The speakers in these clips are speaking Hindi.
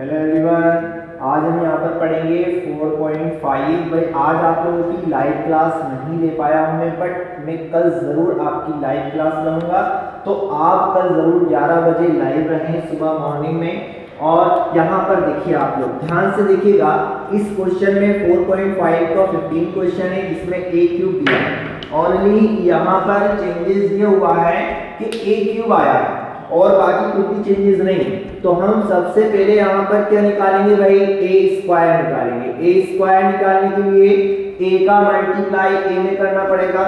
हेलो एवरीवन, आज हम यहाँ पर पढ़ेंगे 4.5। भाई आज आप लोगों की लाइव क्लास नहीं दे पाया हूँ मैं, बट मैं कल ज़रूर आपकी लाइव क्लास लूँगा। तो आप कल ज़रूर 11 बजे लाइव रहें सुबह मॉर्निंग में। और यहाँ पर देखिए, आप लोग ध्यान से देखिएगा, इस क्वेश्चन में 4.5 का 15 क्वेश्चन है जिसमें a क्यूब दिया है। ओनली यहाँ पर चेंजेस ये हुआ है कि a क्यूब आया है और बाकी कुछ भी चेंजेस नहीं। तो हम सबसे पहले यहाँ पर क्या निकालेंगे भाई, a स्क्वायर निकालेंगे। a स्क्वायर निकालने के लिए a का मल्टीप्लाई a में करना पड़ेगा।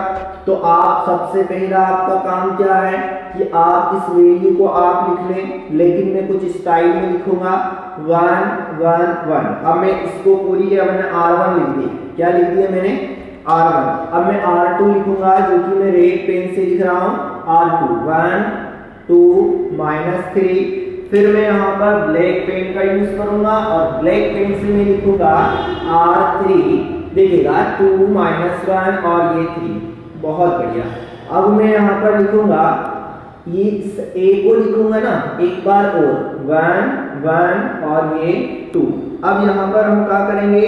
तो आप सबसे पहला आपका काम क्या है कि आप इस वैल्यू को आप लिख लें, लेकिन मैं कुछ स्टाइल में लिखूंगा 1 1 1। अब मैं इसको पूरी मैंने r1 लिख दी। क्या लिख दिया मैंने, r1। अब मैं r2 लिखूंगा, जो कि मैं रेड पेन से लिख रहा हूँ r2 1 2 -3। फिर मैं यहाँ पर ब्लैक पेन का यूज करूंगा और ब्लैक पेन से मैं लिखूंगा r3। देखिएगा 2 -1 और ये 3। बहुत बढ़िया। अब मैं यहाँ पर लिखूंगा, ये इस a को लिखूंगा ना एक बार और 1 1 और ये 2। अब यहाँ पर हम क्या करेंगे,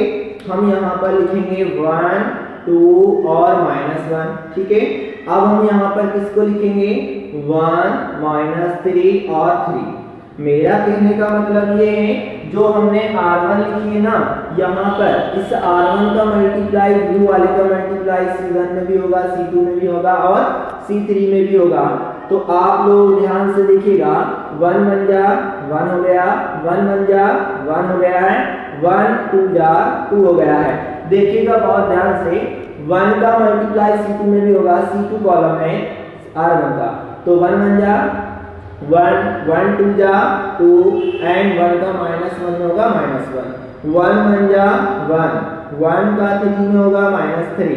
हम यहाँ पर लिखेंगे 1 2 और -1। ठीक है। अब हम यहाँ पर किसको लिखेंगे 1 -3 और 3। मेरा कहने का मतलब ये है, जो हमने r1 लिखी है ना, यहाँ पर इस r1 का मल्टीप्लाई ब्लू वाले का मल्टीप्लाई c1 में भी होगा, c2 में भी होगा और c3 में भी होगा। तो आप लोग ध्यान से देखिएगा, 1 1 जा 1 हो गया, 1 1 जा 1 हो गया है, 1 2 जा 2 हो गया है। देखिएगा बहुत ध्यान से, 1 का मल्टीप्लाई c2 में भी होगा, c2 कॉलम में r1 का। तो 1 1 जा 1 1 2 जा 2 एंड 1 का -1 होगा -1। 1 1 जा 1 1 का 3 में होगा -3,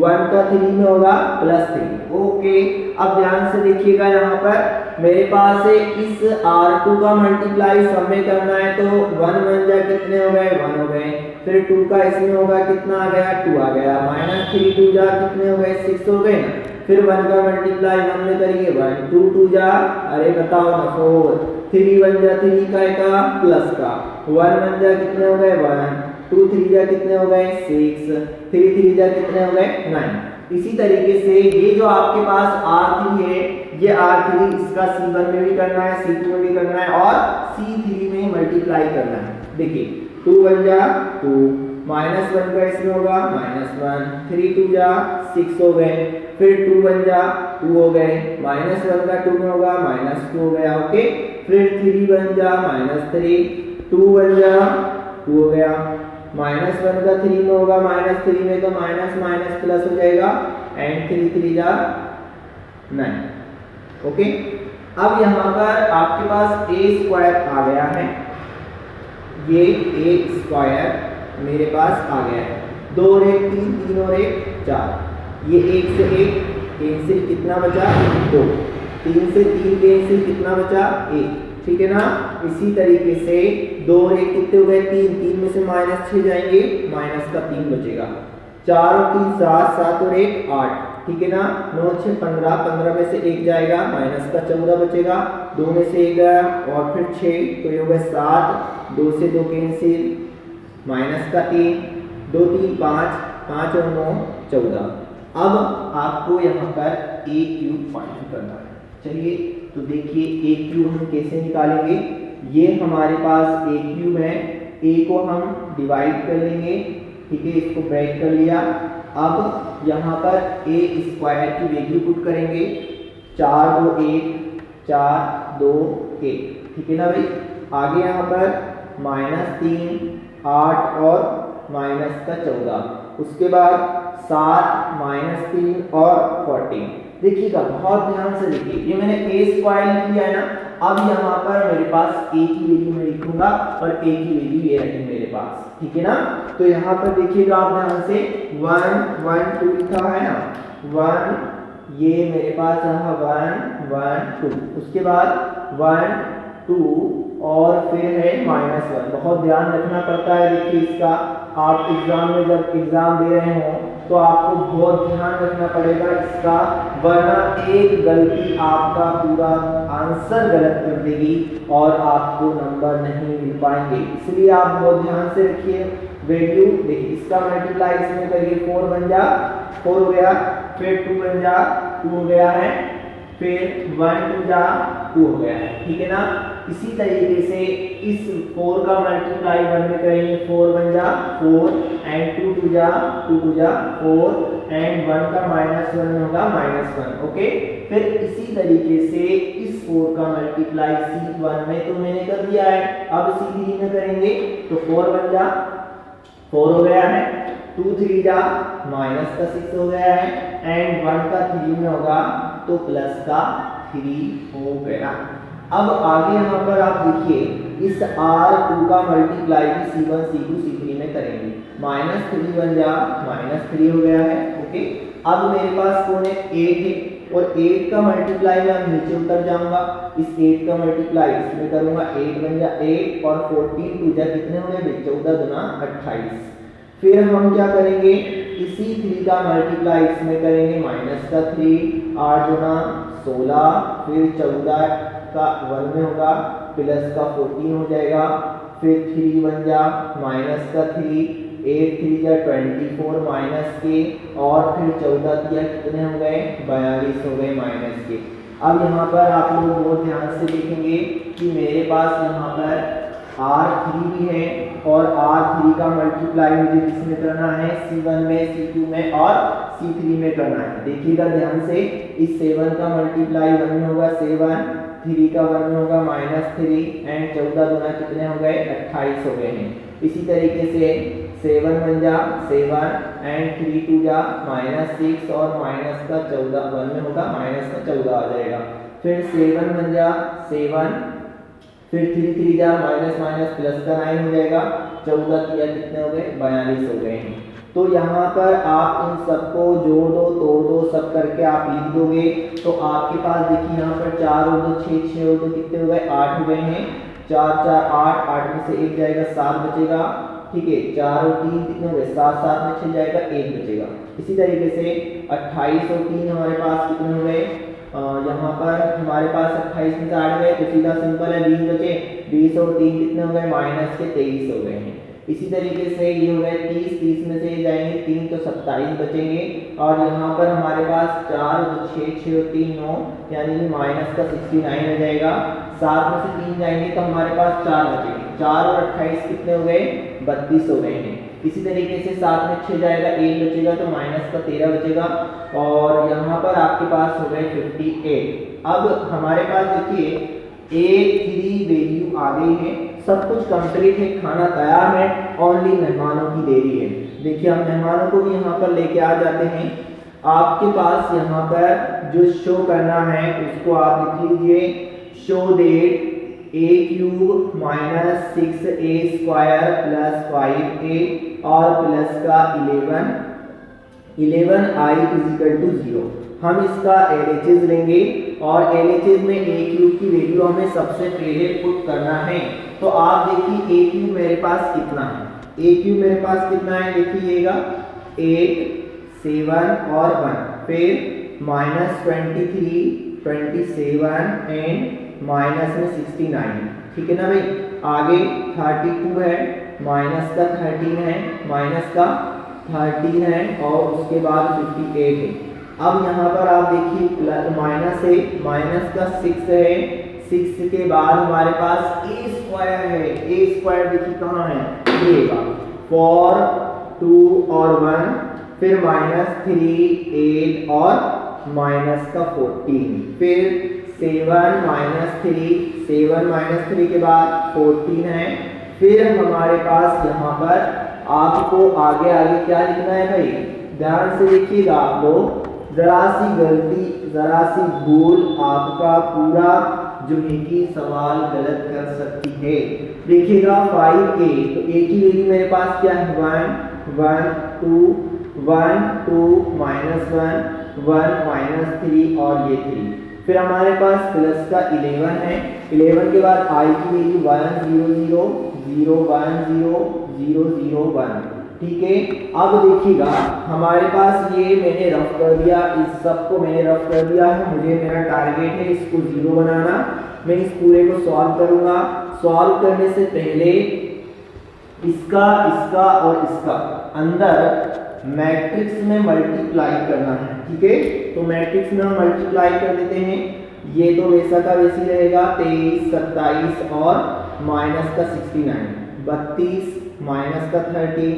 1 का 3 में होगा +3। ओके। अब ध्यान से देखिएगा, यहाँ पर मेरे पास है इस r2 का मल्टीप्लाई सब में करना है। तो 1 1 जा कितने हो गए, 1 हो गए। फिर 2 का इसमें होगा, कितना आ गया, 2 आ गया। -3 2 जा कितने हो गए, 6 हो गए ना। फिर 1 का मल्टीप्लाई 1 में करेंगे, 1 2 2 जा, अरे बताओ ना 4। 3 1 जा 3 का प्लस का, 1 1 जा कितने हो गए 1, 2 3 जा कितने हो गए 6, 3 3 जा कितने हो गए 9। इसी तरीके से ये जो आपके पास R3 है, ये R3 इसका C1 में भी करना है, C2 में भी करना है और C3 में मल्टीप्लाई करना है। देखिए 2 1 जा 2, -1 का इसमें होगा -1, 3 2 जा 6 हो गए। फिर 2 1 जा 2 हो गए, -1 का 2 में होगा -2 हो गया। ओके। फिर 3 1 जा -3, 2 1 जा 2 हो गया, -1 का 3 में होगा -3 में, तो माइनस माइनस प्लस हो जाएगा एंड 3 3 जा 9। ओके। अब यहाँ पर आपके पास a स्क्वायर आ गया है, ये a स्क्वायर मेरे पास आ गया है। 2 और 1 3, 3 और 1 4। ये 1 से 1 कैंसिल, कितना बचा 2। 3 से 3 कैंसिल, कितना बचा 1। ठीक है ना। इसी तरीके से 2 और 1 कितने हो गए 3, 3 में से -6 जाएंगे, माइनस का 3 बचेगा। 4 और 3 7, 7 और 1 8। ठीक है ना। 9 6 15, 15 में से 1 जाएगा, माइनस का 14 बचेगा। 2 में से 1 गया और फिर 6, तो ये हो गया 7। 2 से 2 कैंसिल, माइनस का 3, 2 3 5, 5 और 9 14। अब आपको यहाँ पर a क्यूब फाइंड करना है। चलिए तो देखिए a क्यूब हम कैसे निकालेंगे। ये हमारे पास a क्यूब है, a को हम डिवाइड कर लेंगे। ठीक है, इसको ब्रेक कर लिया। अब यहाँ पर a स्क्वायर की वैल्यू पुट करेंगे, 4 2 1 4 2 1। ठीक है ना भाई। आगे यहाँ पर -3 8 और -14। उसके बाद 7 -3 और 14। देखिएगा बहुत ध्यान से देखिए, ये मैंने a स्क्वायर लिख लिया है ना। अब यहाँ पर मेरे पास a की वैल्यू मैं लिखूंगा और a की वैल्यू ये रही मेरे पास। ठीक है ना। तो यहाँ पर देखिएगा आप ध्यान से, 1 1 2 लिखा है ना, 1 ये मेरे पास रहा 1 1 2। उसके बाद 1 2 और फिर है -1। बहुत ध्यान रखना पड़ता है। देखिए इसका आप एग्जाम में जब एग्जाम दे रहे हो तो आपको बहुत ध्यान रखना पड़ेगा इसका, वरना एक गलती आपका पूरा आंसर गलत कर देगी और आपको नंबर नहीं मिल पाएंगे। इसलिए आप बहुत ध्यान से रखिए वैल्यू। देखिए इसका मल्टीप्लाई इसमें करिए, 4 बन जा 4 हो गया, फिर 2 बन जा 2 हो गया है, फिर 1 2 जा 2 हो गया है, ठीक है ना। इसी तरीके से इस 4 का मल्टीप्लाई 1 में करेंगे, 4 बन जा 4 एंड 2 2 जा 4 एंड 1 का -1 में होगा -1, ओके। फिर इसी तरीके से इस 4 का मल्टीप्लाई C1 में तो मैंने कर दिया है, अब C3 में करेंगे तो 4 बन जा 4 हो गया है, 2 3 जा -6 हो गया है एंड 1 का 3 में होगा तो प्लस का 3 हो गया। अब आगे यहाँ पर आप देखिए इस R2 का मल्टीप्लाई भी C1 C2 C3 में करेंगे, -3 बन जा -3 हो गया है, ओके। अब मेरे पास कौन है 8 है और 8 का मल्टीप्लाई मैं नीचे उतर जाऊंगा, इस 8 का मल्टीप्लाई इसमें करूंगा, 8 बन जा 8 और 14 2 जा कितने हो गए 14 दूना 28। फिर हम क्या करेंगे इसी 3 का मल्टीप्लाई इसमें करेंगे, -3 8 दूना 16, फिर 14 का 1 में होगा प्लस का 14 हो जाएगा, फिर 3 बन जा -3 8 3 जा 24 माइनस के और फिर 14 दिया कितने हो गए 42 हो गए माइनस के। अब यहाँ पर आप लोग बहुत ध्यान से देखेंगे कि मेरे पास यहाँ पर R3 भी है और R3 का मल्टीप्लाई मुझे किसमें करना है C1 में C2 में और C3 में करना है। देखिएगा ध्यान से, इस 7 का मल्टीप्लाई 1 में होगा 7, 3 का 1 में होगा -3 एंड 14 दूना कितने हो गए 28 हो गए हैं। इसी तरीके से 7 बन जा 7 एंड 3 2 जा -6 और माइनस का 14 1 में होगा -14 आ जाएगा, फिर 7 बन जा 7, फिर 3 3 जा माइनस प्लस का 9 हो जाएगा, 14 किया कितने हो गए 42 हो गए हैं। तो यहाँ पर आप इन सबको जोड़ दो तोड़ दो सब करके आप लिख दोगे तो आपके पास देखिए यहाँ पर 4 और 2 6 6 और 2 कितने हो गए 8 हो गए हैं, 4 4 8 8 में से 1 जाएगा 7 बचेगा, ठीक है। 4 और 3 कितने हो गए 7 7 में 6 जाएगा 1 बचेगा। इसी तरीके से 28 और 3 हमारे पास कितने हो गए, यहाँ पर हमारे पास 28 में से 8 गए तो सीधा सिंपल है 20 बचे, 20 और 3 कितने हो गए -23 हो गए हैं। इसी तरीके से ये हो गए 30 30 में से जाएंगे 3 तो 27 बचेंगे और यहाँ पर हमारे पास 4 तो 6 6 और 3 9 यानी कि -69 हो जाएगा, 7 में से 3 जाएंगे तो हमारे पास 4 बचेंगे, 4 और 28 कितने हो गए 32 हो गए हैं। इसी तरीके से 7 में 6 जाएगा 1 बचेगा तो -13 बचेगा और यहाँ पर आपके पास हो गए 58। अब हमारे पास देखिए 1 3 वैल्यू आ गई है, सब कुछ कंप्लीट है, खाना तैयार है, ओनली मेहमानों की देरी है। देखिए हम मेहमानों को भी यहाँ पर लेके आ जाते हैं। आपके पास यहाँ पर जो शो करना है उसको आप लिख लीजिए, show that a³ - 6a² + 5a और प्लस का 11i = 0। हम इसका LHS लेंगे और LHS में a³ की वैल्यू हमें सबसे पहले पुट करना है। तो आप देखिए a³ मेरे पास कितना है, a³ मेरे पास कितना है देखिएगा 8 7 और 1, फिर -23 27 एंड माइनस में 69, ठीक है ना भाई। आगे 32 है, माइनस का 13 है, माइनस का 13 है और उसके बाद 58 है। अब यहाँ पर आप देखिए माइनस है, माइनस का 6 है, 6 के बाद हमारे पास a² है, a² देखिए कहाँ है ये 4 2 और 1, फिर -3 8 और माइनस का 14, फिर 7 -3 के बाद 14 है, फिर हमारे पास यहाँ पर आपको आगे आगे क्या लिखना है भाई, ध्यान से देखिएगा आप लोग, जरा सी गलती जरा सी भूल आपका पूरा जो है कि सवाल गलत कर सकती है। देखिएगा 5a, तो a की वैल्यू मेरे पास क्या है 1 1 2 1 2 -1 1 -3 और ये 3, फिर हमारे पास प्लस का 11 है, 11 के बाद i की वैल्यू 1 0 0 0 1 0 0 0 1, ठीक है। अब देखिएगा हमारे पास ये मैंने रफ कर दिया, इस सब को मैंने रफ कर दिया है। मुझे मेरा टारगेट है इसको 0 बनाना। मैं इस पूरे को सॉल्व करूंगा। सॉल्व करने से पहले इसका इसका और इसका अंदर मैट्रिक्स में मल्टीप्लाई करना है, ठीक है। तो मैट्रिक्स में हम मल्टीप्लाई कर देते हैं। ये तो वैसा का वैसी रहेगा, 23, 27 और माइनस का 69, 32 माइनस का 30,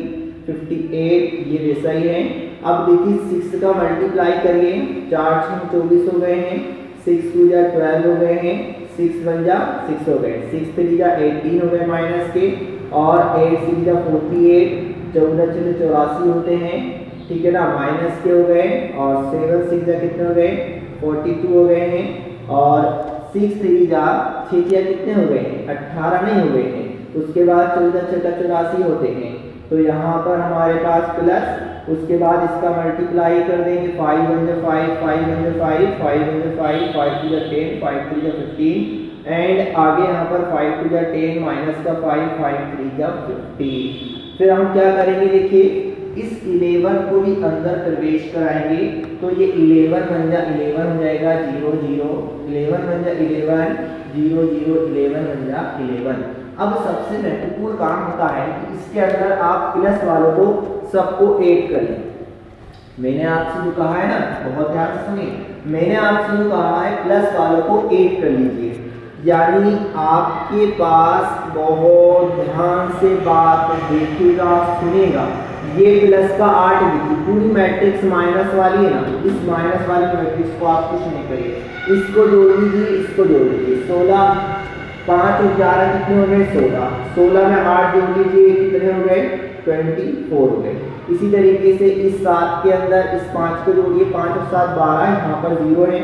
58, ये वैसा ही है। अब देखिए 6 का मल्टीप्लाई करिए, 4 6 24 हो गए हैं, 6 2 जा 12 हो गए हैं, 6 1 जा 6 हो गए, 6 3 जा 18 हो गए माइनस के, और 8 6 जा 48, 14 6 84 होते हैं, ठीक है ना, माइनस के हो गए। और 7 6 जा कितने हो गए, 42 हो गए हैं। और 6 3 जा 6 कितने हो गए, 18 नहीं हो गए हैं। उसके बाद 14 6 84 होते हैं। तो यहाँ पर हमारे पास प्लस, उसके बाद इसका मल्टीप्लाई कर देंगे, 5 1 जा 5, 5 1 जा 5, 5 1 जा 5, 5 2 जा 10, 5 3 जा 15, एंड आगे यहाँ पर 5 2 जा 10 माइनस का 5, 5 3 जा 15। फिर हम क्या करेंगे, देखिए इस 11 को भी अंदर प्रवेश कराएंगे। तो ये 11 बन जा 11 हो जाएगा 0 0, 11 बन जा 11 0 0, 11 बन जा 11। अब सबसे महत्वपूर्ण काम होता है कि इसके अंदर आप प्लस वालों को सबको ऐड करें। मैंने आपसे जो कहा है ना, बहुत ध्यान से सुनिए, मैंने आपसे जो कहा है प्लस वालों को ऐड कर लीजिए। यानी आपके पास बहुत ध्यान से बात देखिएगा, सुनेगा। ये प्लस का 8 देखिए, पूरी मैट्रिक्स माइनस वाली है ना, इस माइनस वाली मैट्रिक्स को आप कुछ नहीं करिए, इसको जोड़ लीजिए, इसको जोड़ लीजिए। 16 5 और 11 कितने हो गए, 16, 16 में 8 जोड़ लीजिए, कितने हो गए, 24 हो गए। इसी तरीके से इस 7 के अंदर इस 5 को जोड़िए, 5 और 7 12, यहाँ पर 0 है,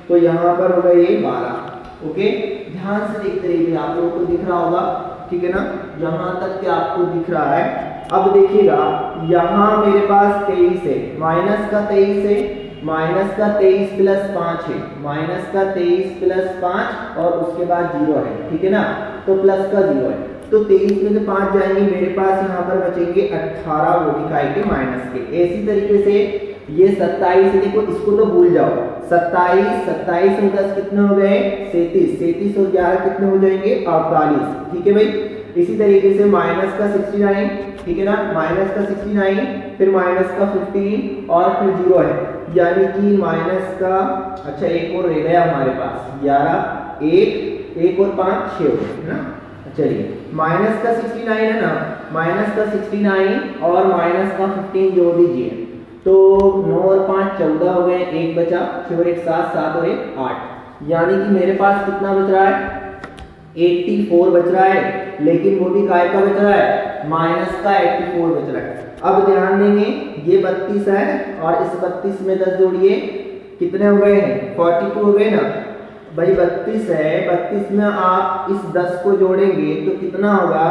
तो यहाँ पर हो गए ये 12। ओके, ध्यान से देखते रहिए, आप लोगों को दिख रहा होगा, ठीक है ना, यहाँ तक कि आपको दिख रहा है। अब देखिएगा यहाँ मेरे पास 23 है, माइनस का 23 है, माइनस का 23 प्लस 5 है, माइनस का 23 प्लस 5 और उसके बाद 0 है, ठीक है ना, तो प्लस का 0 है। तो 23 में से 5 जाएंगे, मेरे पास यहाँ पर बचेंगे 18, वो भी काय के माइनस के। इसी तरीके से ये 27 है, देखो इसको तो भूल जाओ, 27 27 और 10 कितने हो गए, 37, 37 और 11 कितने हो जाएंगे, 48, ठीक है भाई। इसी तरीके से माइनस का 69, ठीक है ना, माइनस का 69, फिर माइनस का 15 और फिर 0 है, यानी कि माइनस का, अच्छा एक और रह गया हमारे पास, 11 1 और 5 6 हो गए ना। चलिए माइनस का 69 है ना, माइनस का 69 और माइनस का 15 जोड़ दीजिए, तो 9 और 5 14 हो गए, एक बचा, 6 और 1 7, 7 और 1 8, यानी कि मेरे पास कितना बच रहा है, 84 बच रहा है। लेकिन वो भी काय का बच रहा है, माइनस का 84 बच रहा है। अब ध्यान देंगे, ये 32 है और इस 32 में 10 जोड़िए, कितने हो गए हैं, 42 हो गए ना भाई। 32 है, 32 में आप इस 10 को जोड़ेंगे तो कितना होगा,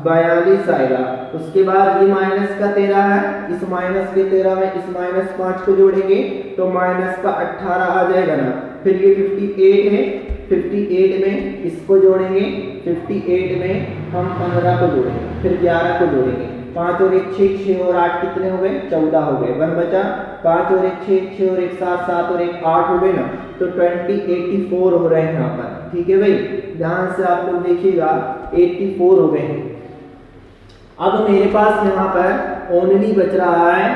42 आएगा। उसके बाद ये माइनस का 13 है, इस माइनस के 13 में इस माइनस 5 को जोड़ेंगे तो माइनस का 18 आ जाएगा ना। फिर ये 58 है, 58 में इसको जोड़ेंगे, 58 में हम 15 को जोड़ेंगे, फिर 11 को जोड़ेंगे, 5 और 1 6, 6 और 8 कितने हो गए, 14 हो गए, 1 बचा, 5 और 1 6, 6 और 1 7, 7 और 1 8 हो गए ना, तो 84 हो रहे हैं यहाँ पर, ठीक है भाई। ध्यान से आप लोग देखिएगा, 84 हो गए हैं। अब मेरे पास यहाँ पर ओनली बच रहा है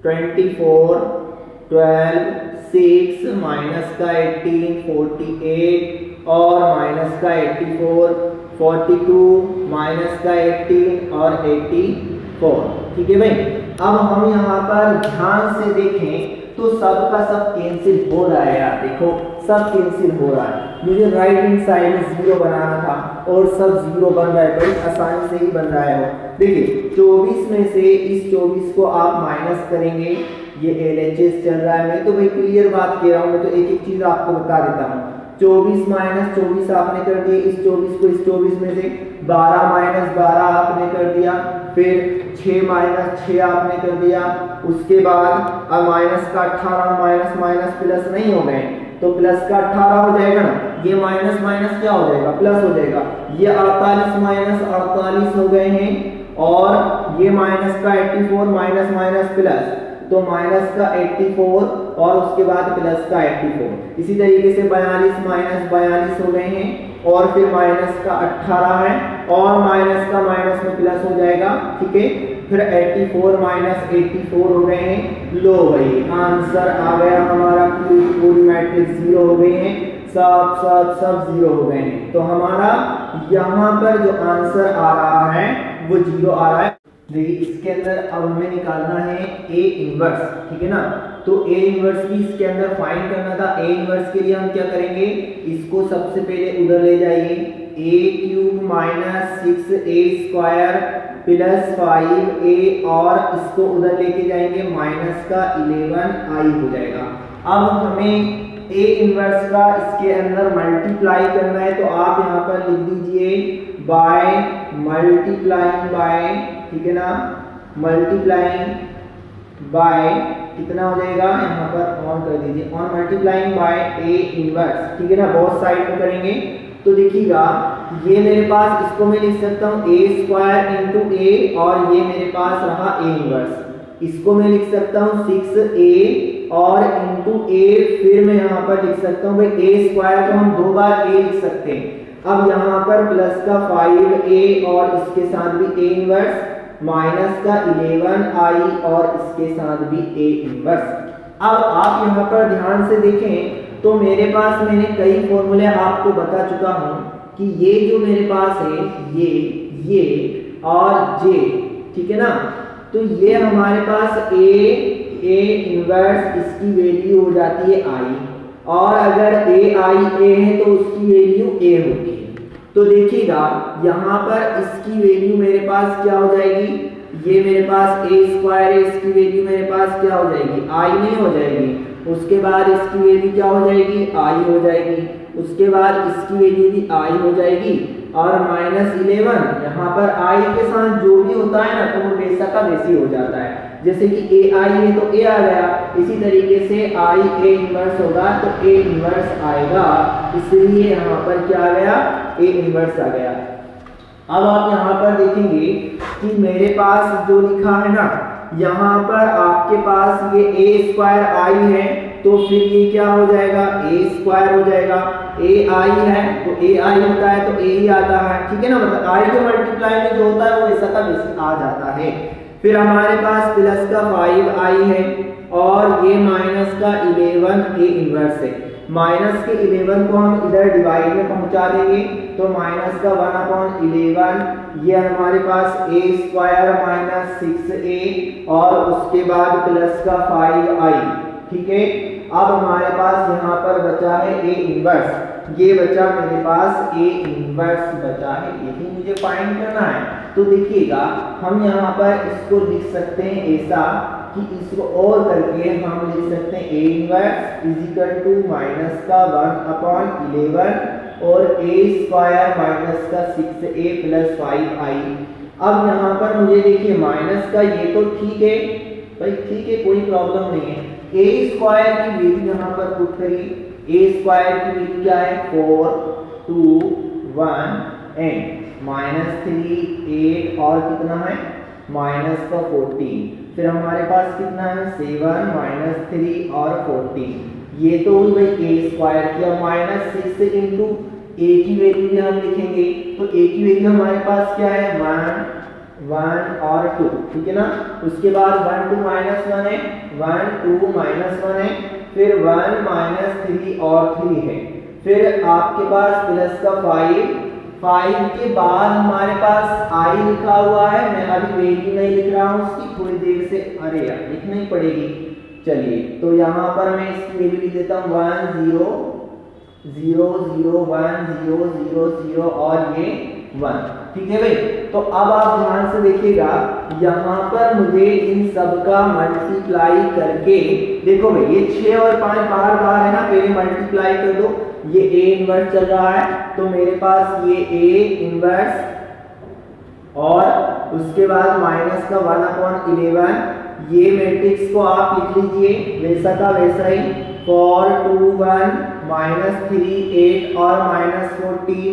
24 12 6 माइनस का 18 48 और माइनस का 84 42 माइनस का 18 और 84, ठीक है भाई। अब हम यहाँ पर ध्यान से देखें तो सब का सब कैंसिल हो रहा है यार, देखो सब कैंसिल हो रहा है। मुझे राइट हैंड साइड में 0 बनाना था और सब 0 बन रहा है, बड़ी आसानी से ही बन रहा है। देखिए 24 में से इस 24 को आप माइनस करेंगे, ये LHS चल रहा है, मैं तो भाई क्लियर बात कह रहा हूँ, मैं तो एक एक चीज आपको बता देता हूँ। 24 माइनस 24 आपने कर दिए, इस 24 को इस 24 में से, 12 माइनस 12 आपने कर दिया, फिर 6 माइनस 6 आपने कर दिया, उसके बाद अब माइनस का 18 माइनस माइनस प्लस नहीं हो गए तो प्लस का 18 हो जाएगा ना, ये माइनस माइनस क्या हो जाएगा, प्लस हो जाएगा। ये 48 माइनस 48 हो गए हैं और ये माइनस का 84 माइनस माइनस प्लस, तो माइनस का 84 और उसके बाद प्लस का 84। इसी तरीके से 42 माइनस 42 हो गए हैं और फिर माइनस का 18 है और माइनस का माइनस में प्लस हो जाएगा, ठीक है। फिर 84 माइनस 84 हो गए हैं। लो भाई आंसर आ गया हमारा, पूरी मैट्रिक्स 0 हो गई है, सब सब सब 0 हो गए हैं। तो हमारा यहाँ पर जो आंसर आ रहा है वो 0 आ रहा है। देखिए इसके अंदर अब हमें निकालना है ए इनवर्स, ठीक है ना। तो ए इनवर्स भी इसके अंदर फाइंड करना था। ए इनवर्स के लिए हम क्या करेंगे, इसको सबसे पहले उधर ले जाइए, a cube minus 6a square plus 5a और इसको उधर लेके जाएंगे माइनस का 11i हो जाएगा। अब हमें ए इनवर्स का इसके अंदर मल्टीप्लाई करना है, तो आप यहाँ पर लिख दीजिए बाय मल्टीप्लाइंग बाय, ठीक है ना, मल्टीप्लाइंग बाय कितना हो जाएगा, यहाँ पर ऑन कर दीजिए, on multiplying by A inverse, ठीक है ना, बोथ साइड में करेंगे। तो देखिएगा ये मेरे पास, इसको मैं लिख सकता हूँ ए स्क्वायर इंटू ए और ये मेरे पास रहा ए इनवर्स। इसको मैं लिख सकता हूँ 6a और इंटू ए, फिर मैं यहाँ पर लिख सकता हूँ भाई ए स्क्वायर को हम 2 बार a लिख सकते हैं। अब यहाँ पर प्लस का 5a और इसके साथ भी a इनवर्स माइनस का 11i और इसके साथ भी a इनवर्स। अब आप यहाँ पर ध्यान से देखें तो मेरे पास मैंने कई फॉर्मूले आपको बता चुका हूँ कि ये जो मेरे पास है ये और j, ठीक है ना। तो ये हमारे पास a इनवर्स इसकी वैल्यू हो जाती है i और अगर ai है तो उसकी वैल्यू a होती है। तो देखिएगा यहाँ पर इसकी वैल्यू मेरे पास क्या हो जाएगी, ये मेरे पास a स्क्वायर है, इसकी वैल्यू मेरे पास क्या हो जाएगी, i नहीं हो जाएगी। उसके बाद इसकी वैल्यू क्या हो जाएगी, i हो जाएगी। उसके बाद इसकी वैल्यू भी i हो जाएगी और माइनस 11 यहाँ पर i के साथ जो भी होता है ना तो वो वैसा का वैसी हो जाता है। जैसे कि ai है तो a आ गया, इसी तरीके से i a इनवर्स होगा तो a इनवर्स आएगा, इसलिए यहाँ पर क्या आ गया, a इनवर्स आ गया। अब आप यहाँ पर देखेंगे कि मेरे पास जो लिखा है ना, यहाँ पर आपके पास ये a स्क्वायर i है तो फिर ये क्या हो जाएगा, a स्क्वायर हो जाएगा। a i है तो a i होता है तो a ही आता है, ठीक है ना, मतलब i के मल्टीप्लाई में जो होता है वो ऐसा का वैसा आ जाता है। फिर हमारे पास प्लस का 5i है और ये माइनस का 11 a इनवर्स है। माइनस के 11 को हम इधर डिवाइड में पहुंचा देंगे तो माइनस का 1/11 ये हमारे पास a स्क्वायर माइनस 6a और उसके बाद प्लस का 5i, ठीक है। अब हमारे पास यहाँ पर बचा है a इनवर्स, ये बचा मेरे पास a इनवर्स बचा है, यही मुझे फाइंड करना है। तो देखिएगा हम यहाँ पर इसको लिख सकते हैं ऐसा कि इसको और करके हम लिख सकते हैं a inverse is equal to minus का 1/11 और a स्क्वायर माइनस का 6a प्लस 5i। अब यहाँ पर मुझे देखिए माइनस का ये तो ठीक है भाई, ठीक है कोई प्रॉब्लम नहीं है। a स्क्वायर की वैल्यू यहाँ पर पुट करिए, a स्क्वायर की वैल्यू क्या है 4 2 1 एंड माइनस 3 8 और कितना है माइनस का 14। फिर हमारे पास कितना है 7 माइनस 3 और 14। ये तो हुई भाई a स्क्वायर की। अब माइनस 6 इंटू a की वैल्यू भी हम लिखेंगे तो a की वैल्यू हमारे पास क्या है 1 और 2, ठीक है ना। उसके बाद 1 2 माइनस 1 है, 1 2 माइनस 1 है, फिर 1 माइनस 3 और 3 है। फिर आपके पास प्लस का 5 के बाद हमारे पास i लिखा हुआ है, मैं अभी वैल्यू नहीं लिख रहा हूँ उसकी, थोड़ी देर से, अरे यार लिखना ही पड़ेगी। चलिए तो यहाँ पर मैं इसकी वैल्यू लिख देता हूँ 1 0 0 0 1 0 0 0 और ये 1, ठीक है भाई। तो अब आप ध्यान से देखिएगा यहाँ पर मुझे इन सब का मल्टीप्लाई करके, देखो भाई ये 6 और 5 बार बार है ना, पहले मल्टीप्लाई कर दो, ये a इनवर्स चल रहा है तो मेरे पास ये a इनवर्स और उसके बाद माइनस का 1/11, ये मैट्रिक्स को आप लिख लीजिए वैसा का वैसा ही, 4 2 1 माइनस 3 8 और माइनस 14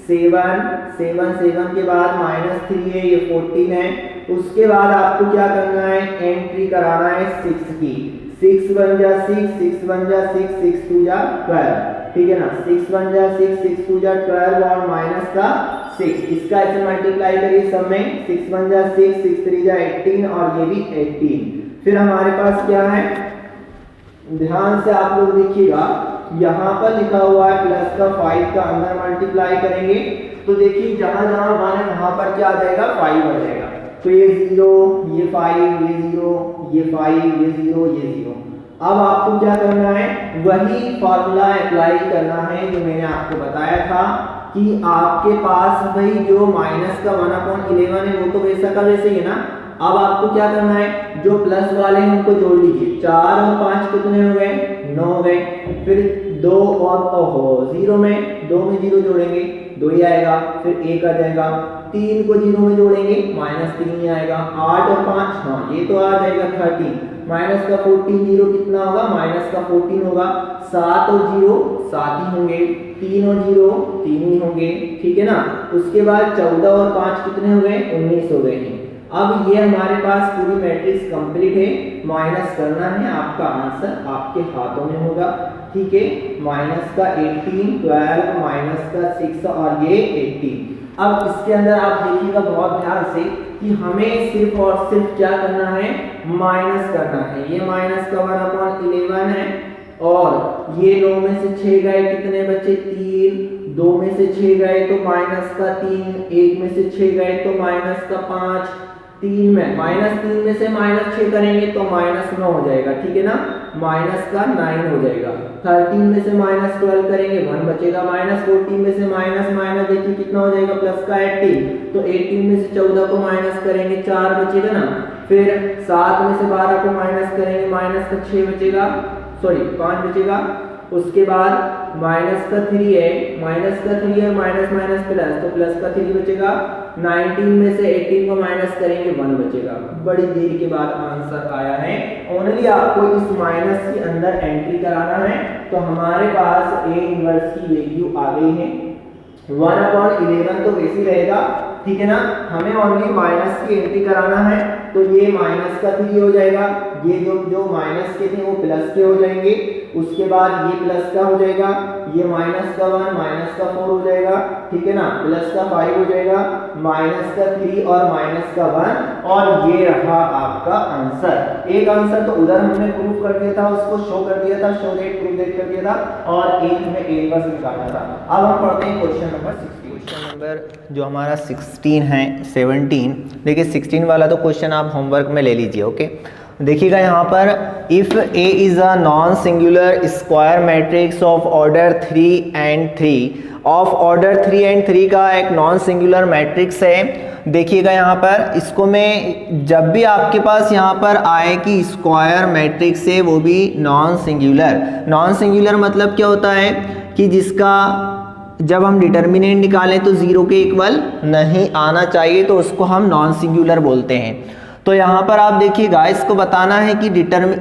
7 के बाद -3 है, ये 14 है। उसके बाद आपको क्या करना है, एंट्री कराना है 6 की। 6 1 जा 6, 6 1 जा 6, 6 2 जा 12, ठीक है ना। 6 1 जा 6, 6 2 जा 12 और माइनस का 6, इसका ऐसे मल्टीप्लाई करिए सब में। 6 1 जा 6, 6 3 जा 18 और ये भी 18। फिर हमारे पास क्या है, ध्यान से आप लोग देखिएगा, यहाँ पर लिखा हुआ है प्लस का 5 का अंदर मल्टीप्लाई करेंगे तो देखिए जहां जहां 1 है वहां पर क्या आ जाएगा, 5 आ जाएगा। तो ये 0, ये 5, ये 0, ये 5, ये 0, ये 0। अब आपको क्या करना है, वही फॉर्मूला अप्लाई करना है जो मैंने आपको बताया था कि आपके पास भाई जो माइनस का 1/11 है वो तो वैसा का वैसे ही है ना। अब आपको क्या करना है, जो प्लस वाले हैं उनको जोड़ लीजिए। 4 और 5 कितने हो गए, 9 हो गए। फिर 2 और 0 में 2 में 0 जोड़ेंगे 2 ही आएगा, फिर 1 आ जाएगा। 3 को 0 में जोड़ेंगे -3 ही आएगा। 8 और 5, हाँ ये तो आ जाएगा 13। माइनस का 14 0 कितना होगा, माइनस का 14 होगा। 7 और 0 7 ही होंगे, 3 और 0 3 ही होंगे, ठीक है ना। उसके बाद 14 और 5 कितने हो गए, 19 हो गए हैं। अब ये हमारे पास पूरी मैट्रिक्स कंप्लीट है। माइनस करना है, आपका आंसर आपके हाथों में होगा, ठीक है। माइनस का 18, 12, माइनस का 6 और ये 18। अब इसके अंदर आप देखिएगा बहुत ध्यान से कि हमें सिर्फ और सिर्फ क्या करना है, माइनस करना है। ये माइनस का 1/11 है और ये 9 में से 6 गए, कितने बचे, 3। 2 में से 6 गए तो माइनस का 3, 1 में से 6 गए तो माइनस का 5, 3 में -3 में से -6 करेंगे तो -9 हो जाएगा, ठीक है ना। माइनस का 9 हो जाएगा। 13 में से -12 करेंगे 1 बचेगा। -14 में से माइनस देखिए कितना हो जाएगा, प्लस का 18। तो 18 में से 14 को माइनस करेंगे 4 बचेगा ना। फिर 7 में से 12 को माइनस करेंगे, माइनस का 6 बचेगा, सॉरी 5 बचेगा। उसके बाद माइनस का 3 है, माइनस का 3 है, माइनस माइनस प्लस, तो प्लस का 3 बचेगा। 19 में से 18 को माइनस करेंगे 1 बचेगा। बड़ी देर के बाद आंसर आया है। ओनली आपको इस माइनस के अंदर एंट्री कराना है। तो हमारे पास ए इनवर्स की वैल्यू आ गई है। 1/11 तो वैसे ही रहेगा, ठीक है ना। हमें ओनली माइनस की एंट्री कराना है तो ये माइनस का 3 हो जाएगा। ये जो माइनस के थे वो प्लस के हो जाएंगे। उसके बाद ये प्लस का हो जाएगा, ये माइनस का 1 माइनस का 4 हो जाएगा, ठीक है ना। प्लस का 5 हो जाएगा, माइनस का 3 और माइनस का 1, और ये रहा आपका आंसर। एक आंसर तो उधर हमने प्रूफ कर दिया था, उसको शो कर दिया था, शो डेट प्रूफ डेट कर दिया था, और एक हमें ए बस निकालना था। अब हम पढ़ते हैं क्वेश्चन नंबर 16। क्वेश्चन नंबर जो हमारा 16 है 17, देखिए 16 वाला तो क्वेश्चन आप होमवर्क में ले लीजिए, ओके। देखिएगा यहाँ पर, if A is a non singular square matrix of order 3 and 3, of order 3 and 3 का एक नॉन सिंगुलर मैट्रिक्स है। देखिएगा यहाँ पर, इसको मैं जब भी आपके पास यहाँ पर आए कि स्क्वायर मैट्रिक्स है वो भी नॉन सिंगुलर। नॉन सिंगुलर मतलब क्या होता है कि जिसका जब हम डिटर्मिनेंट निकालें तो 0 के इक्वल नहीं आना चाहिए, तो उसको हम नॉन सिंगुलर बोलते हैं। तो यहाँ पर आप देखिएगा, इसको बताना है कि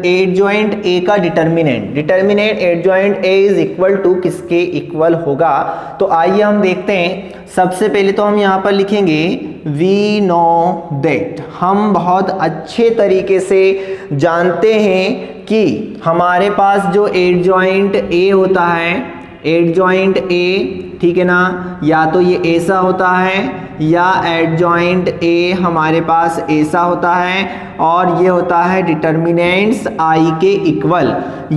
एडजॉइंट ए का determinant adjoint A is equal to किसके इक्वल होगा। तो आइए हम देखते हैं। सबसे पहले तो हम यहाँ पर लिखेंगे वी नो दैट, हम बहुत अच्छे तरीके से जानते हैं कि हमारे पास जो एडजॉइंट ए होता है, एडजॉइंट ए, ठीक है ना, या तो ये ऐसा होता है या एडजॉइंट ए हमारे पास ऐसा होता है, और ये होता है डिटर्मिनेंट्स आई के इक्वल।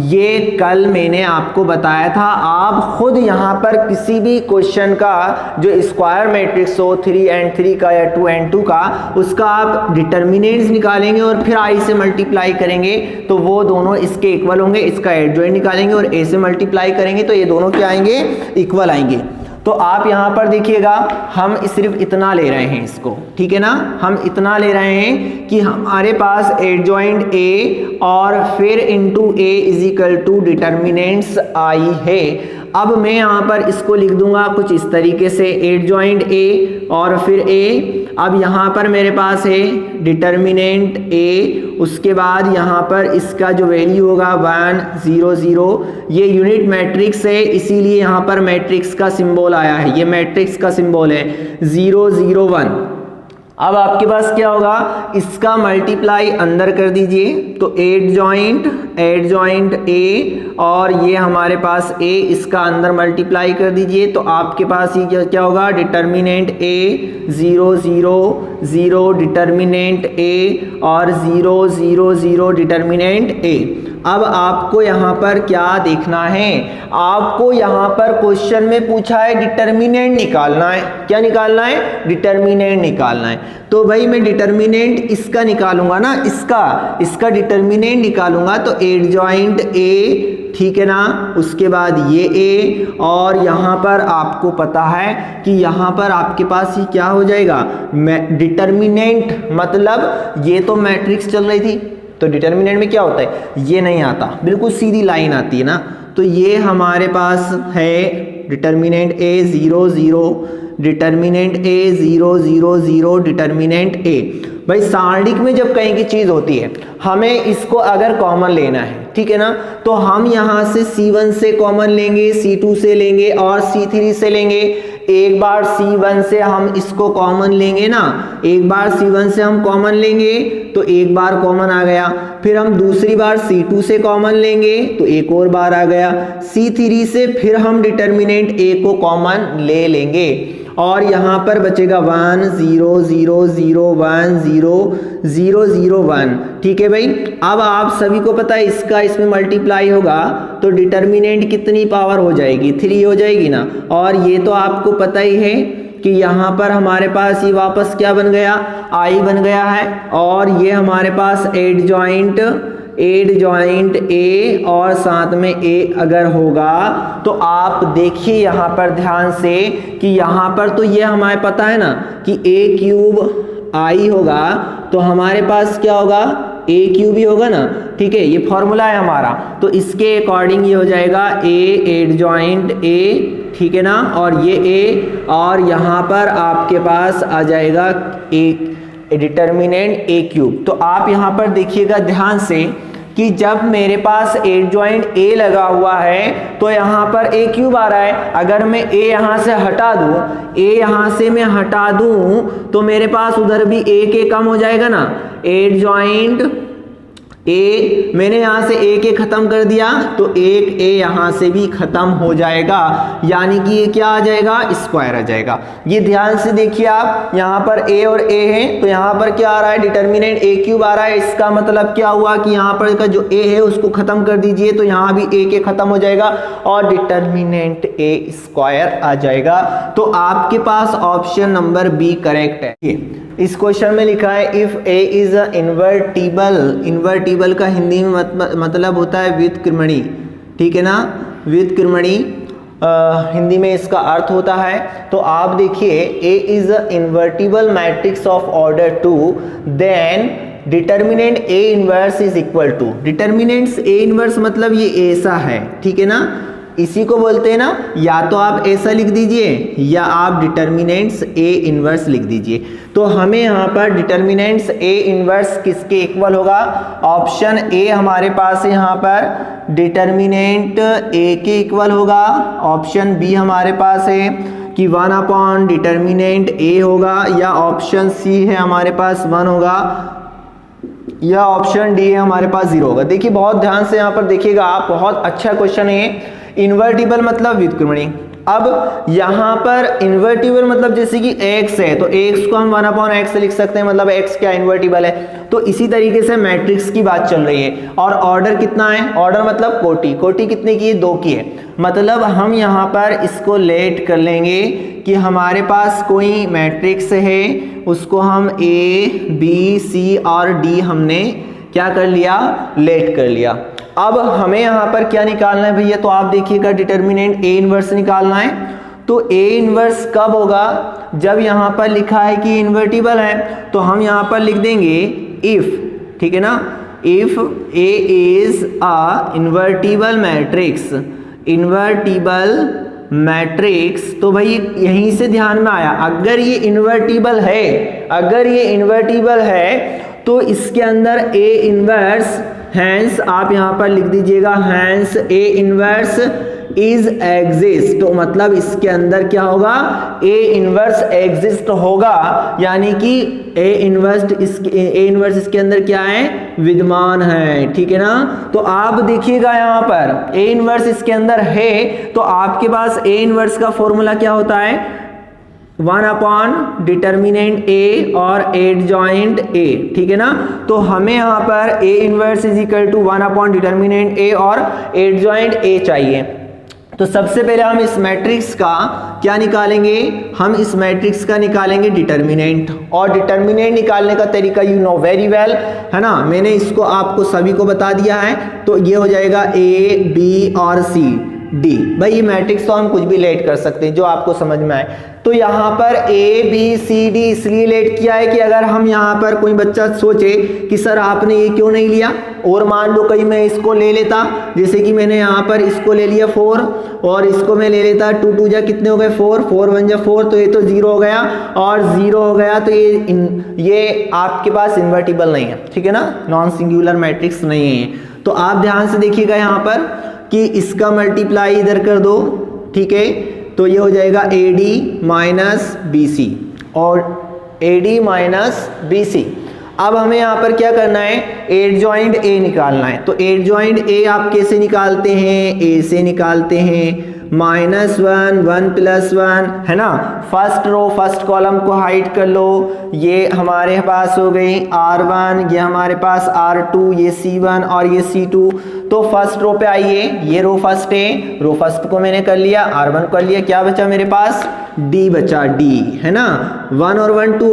ये कल मैंने आपको बताया था। आप खुद यहाँ पर किसी भी क्वेश्चन का जो स्क्वायर मैट्रिक्स हो 3 and 3 का या 2 and 2 का, उसका आप डिटर्मिनेंट्स निकालेंगे और फिर आई से मल्टीप्लाई करेंगे तो वो दोनों इसके इक्वल होंगे। इसका एडजॉइंट निकालेंगे और ए से मल्टीप्लाई करेंगे तो ये दोनों क्या आएंगे, इक्वल आएंगे। तो आप यहाँ पर देखिएगा, हम सिर्फ इतना ले रहे हैं इसको, ठीक है ना। हम इतना ले रहे हैं कि हमारे पास एडजॉइंट ए और फिर into A is equal to determinants I है। अब मैं यहाँ पर इसको लिख दूंगा कुछ इस तरीके से, एडजॉइंट ए और फिर ए अब यहाँ पर मेरे पास है डिटर्मिनेंट ए, उसके बाद यहाँ पर इसका जो वैल्यू होगा 1 0 0, ये यूनिट मैट्रिक्स है इसीलिए यहाँ पर मैट्रिक्स का सिंबल आया है, ये मैट्रिक्स का सिंबल है 0 0 1। अब आपके पास क्या होगा, इसका मल्टीप्लाई अंदर कर दीजिए, तो एड जॉइंट ए और ये हमारे पास ए, इसका अंदर मल्टीप्लाई कर दीजिए, तो आपके पास ये क्या होगा, डिटर्मिनेंट ए 0 0 0 डिटर्मिनेंट ए और 0 0 0 डिटर्मिनेंट ए। अब आपको यहाँ पर क्या देखना है, आपको यहाँ पर क्वेश्चन में पूछा है डिटर्मिनेंट निकालना है, क्या निकालना है, डिटर्मिनेंट निकालना है। तो भाई मैं डिटर्मिनेंट इसका निकालूंगा ना, इसका डिटर्मिनेंट निकालूंगा, तो एड जॉइंट ए, ठीक है ना, उसके बाद ये ए और यहाँ पर आपको पता है कि यहाँ पर आपके पास ही क्या हो जाएगा, डिटर्मिनेंट मतलब ये तो मैट्रिक्स चल रही थी, तो डिटर्मिनेंट में क्या होता है, ये नहीं आता, बिल्कुल सीधी लाइन आती है ना, तो ये हमारे पास है डिटर्मिनेंट ए 0 0 डिटर्मिनेंट ए 0 0 0 डिटर्मिनेंट ए। भाई सारणिक में जब कहीं की चीज होती है हमें इसको अगर कॉमन लेना है, ठीक है ना, तो हम यहाँ से C1 से कॉमन लेंगे, C2 से लेंगे और C3 से लेंगे। एक बार C1 से हम इसको कॉमन लेंगे ना, एक बार C1 से हम कॉमन लेंगे तो एक बार कॉमन आ गया, फिर हम दूसरी बार C2 से कॉमन लेंगे तो एक और बार आ गया, C3 से फिर हम डिटर्मिनेंट A को कॉमन ले लेंगे और यहाँ पर बचेगा 1 0 0 0 1 0 0 0 1। ठीक है भाई, अब आप सभी को पता है इसका इसमें मल्टीप्लाई होगा तो डिटर्मिनेंट कितनी पावर हो जाएगी, 3 हो जाएगी ना। और ये तो आपको पता ही है कि यहाँ पर हमारे पास ये वापस क्या बन गया, आई बन गया है और ये हमारे पास एड जॉइंट ए और साथ में ए अगर होगा तो आप देखिए यहाँ पर ध्यान से कि यहाँ पर तो ये हमारे पता है ना कि ए क्यूब आई होगा तो हमारे पास क्या होगा, ए क्यूब ही होगा ना। ठीक है, ये फॉर्मूला है हमारा, तो इसके अकॉर्डिंग ये हो जाएगा ए एड जॉइंट ए, ठीक है ना, और ये ए और यहाँ पर आपके पास आ जाएगा ए डिटर्मिनेंट ए क्यूब। तो आप यहाँ पर देखिएगा ध्यान से कि जब मेरे पास एड जॉइंट ए लगा हुआ है तो यहाँ पर ए क्यूब आ रहा है, अगर मैं ए यहाँ से हटा दूँ, ए यहाँ से मैं हटा दूँ तो मेरे पास उधर भी ए के कम हो जाएगा ना। एड जॉइंट ए मैंने यहाँ से ए के खत्म कर दिया तो एक ए यहाँ से भी खत्म हो जाएगा, यानी कि ये क्या आ जाएगा, स्क्वायर आ जाएगा। ये ध्यान से देखिए आप, यहाँ पर ए और ए है तो यहाँ पर क्या आ रहा है, डिटर्मिनेंट ए क्यूब आ रहा है। इसका मतलब क्या हुआ कि यहाँ पर का जो ए है उसको खत्म कर दीजिए तो यहाँ भी ए के खत्म हो जाएगा और डिटर्मिनेंट ए स्क्वायर आ जाएगा। तो आपके पास ऑप्शन नंबर बी करेक्ट है। इस क्वेश्चन में लिखा है if A is a invertible का हिंदी में मतलब होता है व्युत्क्रमणी, ठीक है ना, व्युत्क्रमणी हिंदी में इसका अर्थ होता है। तो आप देखिए A is a invertible matrix of order 2 then determinant A inverse is equal to, determinants A inverse मतलब ये ऐसा है, ठीक है ना, इसी को बोलते हैं ना, या तो आप ऐसा लिख दीजिए या आप डिटर्मिनेंट्स ए इनवर्स लिख दीजिए। तो हमें यहाँ पर डिटर्मिनेंट्स ए इनवर्स किसके इक्वल होगा, ऑप्शन ए हमारे पास है यहाँ पर डिटर्मिनेंट ए के इक्वल होगा, ऑप्शन बी हमारे पास है कि 1 अपॉन डिटर्मिनेंट ए होगा, या ऑप्शन सी है हमारे पास 1 होगा, या ऑप्शन डी है हमारे पास 0 होगा। देखिए बहुत ध्यान से यहाँ पर देखिएगा आप, बहुत अच्छा क्वेश्चन है। इन्वर्टिबल मतलब व्युत्क्रमणी। अब यहाँ पर इन्वर्टिबल मतलब जैसे कि x है तो x को हम 1 अपॉन x लिख सकते हैं, मतलब x क्या इन्वर्टिबल है। तो इसी तरीके से मैट्रिक्स की बात चल रही है और ऑर्डर कितना है, ऑर्डर मतलब कोटि कितने की है, 2 की है। मतलब हम यहाँ पर इसको लेट कर लेंगे कि हमारे पास कोई मैट्रिक्स है, उसको हम A B C और D हमने क्या कर लिया, लेट कर लिया। अब हमें यहाँ पर क्या निकालना है भैया, तो आप देखिएगा डिटर्मिनेंट ए इनवर्स निकालना है। तो ए इनवर्स कब होगा, जब यहाँ पर लिखा है कि इन्वर्टिबल है तो हम यहाँ पर लिख देंगे इफ, ठीक है ना, if A is a invertible matrix, invertible matrix, तो भाई यहीं से ध्यान में आया, अगर ये इन्वर्टिबल है तो इसके अंदर ए इनवर्स, हैंस आप यहां पर लिख दीजिएगा, hence A inverse is exist, तो मतलब इसके अंदर क्या होगा, ए इनवर्स एग्जिस्ट होगा, यानी कि ए इनवर्स इसके अंदर क्या है, विद्यमान है। ठीक है ना, तो आप देखिएगा यहां पर ए इनवर्स इसके अंदर है, तो आपके पास ए इनवर्स का फॉर्मूला क्या होता है, 1 अपॉन डिटर्मिनेंट ए और एडजॉइंट ए। ठीक है ना, तो हमें यहाँ पर A inverse is equal to 1 upon determinant A और एडजॉइंट ए चाहिए। तो सबसे पहले हम इस मैट्रिक्स का क्या निकालेंगे, हम इस मैट्रिक्स का निकालेंगे डिटर्मिनेंट, और डिटर्मिनेंट निकालने का तरीका यू नो वेरी वेल, है ना, मैंने इसको आपको सभी को बता दिया है। तो ये हो जाएगा ए बी और सी डी, भाई ये मैट्रिक्स तो हम कुछ भी लेट कर सकते हैं जो आपको समझ में आए। तो यहाँ पर ए बी सी डी इसलिए लेट किया है कि अगर हम यहाँ पर कोई बच्चा सोचे कि सर आपने ये क्यों नहीं लिया, और मान लो कहीं मैं इसको ले लेता, जैसे कि मैंने यहाँ पर इसको ले लिया 4 और इसको मैं ले लेता 2 2 जा कितने हो गए 4, 4 1 जा 4, तो ये तो 0 हो गया, और 0 हो गया तो ये आपके पास इन्वर्टिबल नहीं है। ठीक है ना, नॉन सिंगुलर मैट्रिक्स नहीं है। तो आप ध्यान से देखिएगा यहाँ पर कि इसका मल्टीप्लाई इधर कर दो, ठीक है, तो ये हो जाएगा A D minus B C और A D minus B C. अब हमें यहाँ पर क्या करना है, एडजॉइंट ए निकालना है। तो एडजॉइंट ए आप कैसे निकालते हैं, ए से निकालते हैं, -1 1 + 1, है ना, फर्स्ट रो फर्स्ट कॉलम को हाइड कर लो, ये हमारे पास हो गई R1, ये हमारे पास R2, ये C1 और ये C2। तो फर्स्ट रो पे आइए, ये रो फर्स्ट है, रो फर्स्ट को मैंने कर लिया, R1 कर लिया, क्या बचा मेरे पास, D बचा, D, है ना, 1 और 1 2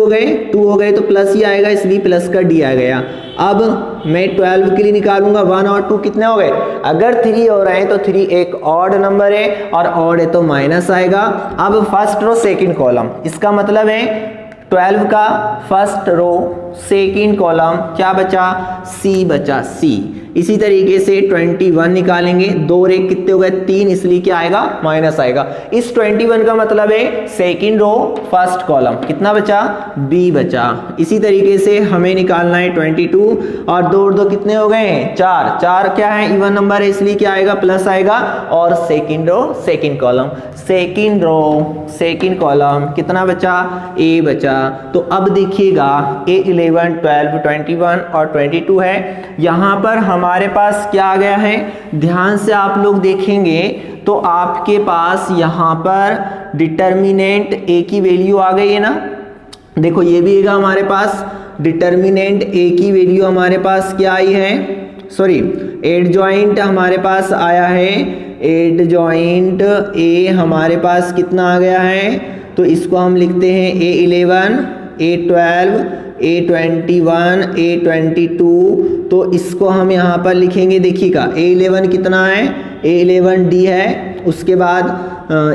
हो गए तो प्लस ही आएगा, इसलिए प्लस का D आ गया। अब मैं 12 के लिए निकालूंगा, 1 और 2 कितने हो गए, अगर 3 हो रहे हैं तो 3 एक ऑड नंबर है, और ऑड है तो माइनस आएगा। अब फर्स्ट रो सेकंड कॉलम, इसका मतलब है 12 का फर्स्ट रो सेकंड कॉलम क्या बचा, C बचा, C। इसी तरीके से 21 निकालेंगे, 2 और 1 कितने हो गए 3, इसलिए क्या आएगा, माइनस आएगा। इस 21 का मतलब है सेकंड रो फर्स्ट कॉलम, कितना बचा, B बचा। इसी तरीके से हमें निकालना है 22, और 2 और 2 कितने हो गए, 4, 4 क्या है, इवन नंबर है, इसलिए क्या आएगा, प्लस आएगा, और second row second column, second row second column कितना बचा, A बचा। तो अब देखिएगा A11 12 21 और 22 है, यहाँ पर हमारे पास क्या आ गया है, ध्यान से आप लोग देखेंगे तो आपके पास यहाँ पर डिटर्मिनेंट A की वैल्यू आ गई है ना, देखो ये भी है हमारे पास, डिटर्मिनेंट A की वैल्यू हमारे पास क्या आई है, सॉरी एडजॉइंट हमारे पास आया है, एडजॉइंट A हमारे पास कितना आ गया है, तो इसको हम लिखते हैं A11 A12 A21 A22। तो इसको हम यहाँ पर लिखेंगे, देखिएगा A11 कितना है, A11 D है, उसके बाद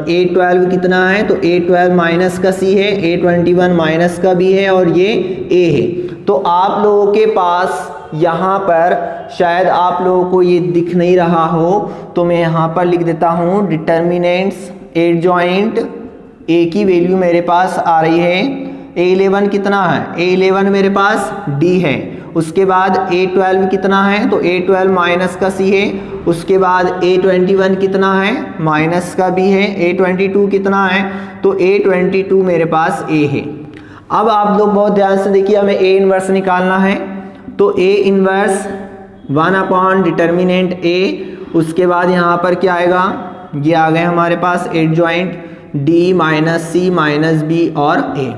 A12 कितना है, तो A12 माइनस का C है, A21 माइनस का B है, और ये A है। तो आप लोगों के पास यहाँ पर शायद आप लोगों को ये दिख नहीं रहा हो, तो मैं यहाँ पर लिख देता हूँ डिटर्मिनेंट्स एडजॉइंट A की वैल्यू मेरे पास आ रही है, A11 कितना है, A11 मेरे पास D है, उसके बाद A12 कितना है, तो A12 माइनस का C है, उसके बाद A21 कितना है, माइनस का B है, A22 कितना है, तो A22 मेरे पास A है। अब आप लोग बहुत ध्यान से देखिए, हमें A इनवर्स निकालना है, तो A inverse 1 upon determinant A, उसके बाद यहाँ पर क्या आएगा, ये आ गए हमारे पास adjoint D minus C minus B और A।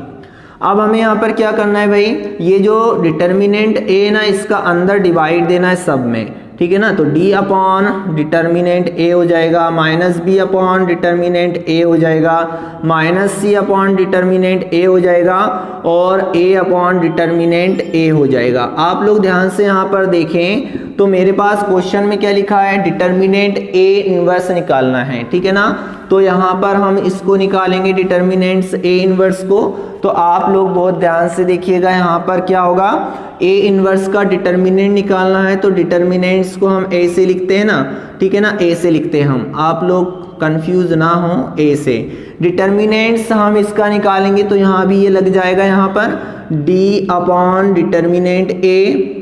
अब हमें यहाँ पर क्या करना है भाई, ये जो डिटर्मिनेंट A ना, इसका अंदर डिवाइड देना है सब में, ठीक है ना, तो D अपॉन डिटर्मिनेंट A हो जाएगा, minus B upon determinant A हो जाएगा, minus C upon determinant A हो जाएगा, और A अपॉन डिटर्मिनेंट A हो जाएगा। आप लोग ध्यान से यहाँ पर देखें तो मेरे पास क्वेश्चन में क्या लिखा है, डिटर्मिनेंट ए इनवर्स निकालना है, ठीक है ना। तो यहाँ पर हम इसको निकालेंगे डिटर्मिनेंट्स ए इनवर्स को। तो आप लोग बहुत ध्यान से देखिएगा, यहाँ पर क्या होगा, ए इनवर्स का डिटर्मिनेंट निकालना है। तो डिटर्मिनेंट्स को हम ए से लिखते हैं ना, ठीक है ना, ए से लिखते हैं हम, आप लोग कंफ्यूज ना हो, ए से। डिटर्मिनेंट्स हम इसका निकालेंगे तो यहाँ भी ये लग जाएगा, यहाँ पर D upon determinant A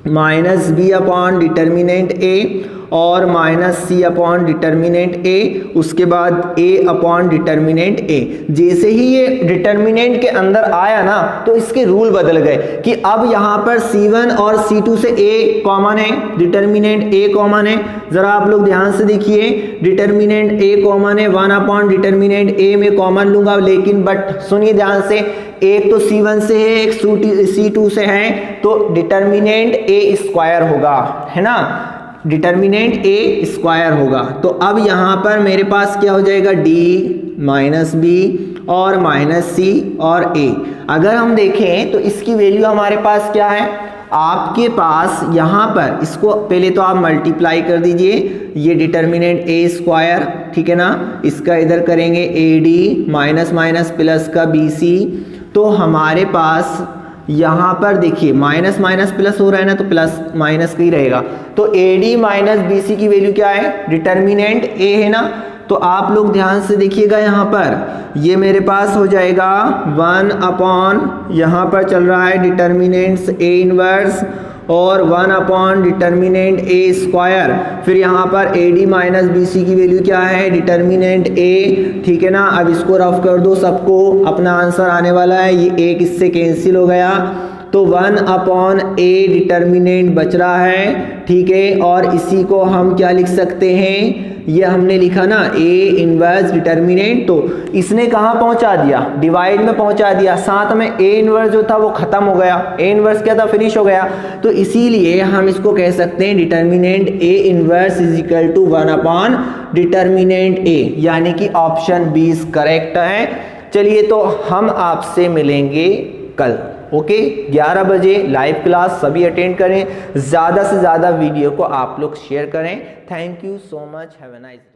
minus B upon determinant A और माइनस सी अपॉन डिटर्मिनेंट ए, उसके बाद ए अपॉन डिटर्मिनेंट ए। जैसे ही ये डिटर्मिनेंट के अंदर आया ना तो इसके रूल बदल गए कि अब यहाँ पर C1 और C2 से ए कॉमन है, डिटर्मिनेंट ए कॉमन है। जरा आप लोग ध्यान से देखिए, डिटर्मिनेंट ए कॉमन है, 1 अपॉन डिटर्मिनेंट ए में कॉमन लूंगा, लेकिन बट सुनिए ध्यान से, एक तो C1 से है, एक C2 से है, तो डिटर्मिनेंट ए स्क्वायर होगा, है ना, डिटर्मिनेंट ए स्क्वायर होगा। तो अब यहाँ पर मेरे पास क्या हो जाएगा, डी माइनस बी और माइनस सी और ए। अगर हम देखें तो इसकी वैल्यू हमारे पास क्या है, आपके पास यहाँ पर इसको पहले तो आप मल्टीप्लाई कर दीजिए, ये डिटर्मिनेंट ए स्क्वायर, ठीक है ना, इसका इधर करेंगे ए डी माइनस माइनस प्लस का बी सी। तो हमारे पास यहाँ पर देखिए माइनस माइनस प्लस हो रहा है ना, तो प्लस माइनस का ही रहेगा। तो A D minus B C की वैल्यू क्या है, डिटर्मिनेंट ए है ना। तो आप लोग ध्यान से देखिएगा, यहाँ पर ये मेरे पास हो जाएगा 1 अपॉन, यहाँ पर चल रहा है डिटर्मिनेंट्स ए इनवर्स और 1 अपॉन डिटर्मिनेंट ए स्क्वायर। फिर यहाँ पर A D minus B C की वैल्यू क्या है, डिटर्मिनेंट ए, ठीक है ना। अब इसको रफ कर दो, सबको अपना आंसर आने वाला है, ये एक इससे कैंसिल हो गया, तो 1 अपॉन ए डिटर्मिनेंट बच रहा है, ठीक है। और इसी को हम क्या लिख सकते हैं, ये हमने लिखा ना ए इनवर्स डिटर्मिनेंट, तो इसने कहाँ पहुंचा दिया, डिवाइड में पहुंचा दिया, साथ में ए इनवर्स जो था वो खत्म हो गया, ए इनवर्स क्या था, फिनिश हो गया। तो इसीलिए हम इसको कह सकते हैं determinant A inverse is equal to 1 upon determinant A, यानी कि ऑप्शन बी इज करेक्ट है। चलिए तो हम आपसे मिलेंगे कल, ओके 11 बजे लाइव क्लास सभी अटेंड करें, ज़्यादा से ज़्यादा वीडियो को आप लोग शेयर करें। Thank you so much, have a nice day.